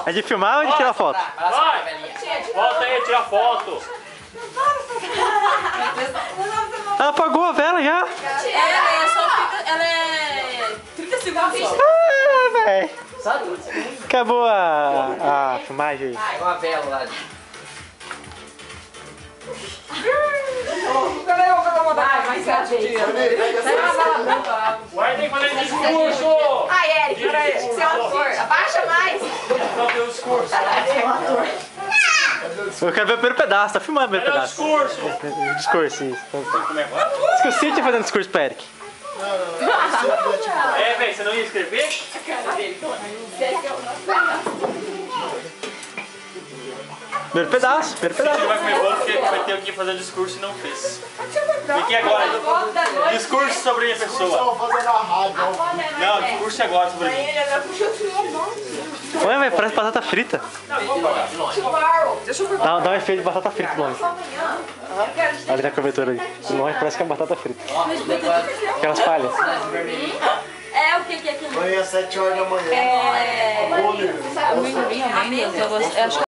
É de filmar ou de tirar foto? Vai! Volta aí, tira foto. Ela apagou a vela já. Ela é 30 segundos só. Ah, velho. Sabe? Acabou a filmagem aí. É uma vela lá. Vai, Ué, tem que fazer discurso. ai, Eric, você é um ator. Abaixa mais. Não tem o discurso. Eu quero ver o primeiro pedaço, tá filmando o primeiro Cadê o pedaço. discurso? O discurso, isso. Como é agora? Esqueci de fazer um discurso pra Eric. É, velho, você não ia escrever? Primeiro pedaço, primeiro Você pedaço. vai comer bolo porque vai ter que fazer o discurso e não fez. Fique agora. Discurso sobre a pessoa. Não, discurso agora sobre mim. Ué, velho, parece batata frita. Dá um efeito de batata frita, longe. Ali na cobertura aí. Longe parece que é batata frita. Aquelas palhas. É o que é aquilo? Amanhã às 7 horas da manhã. É... Amendoim, amendoim, eu acho que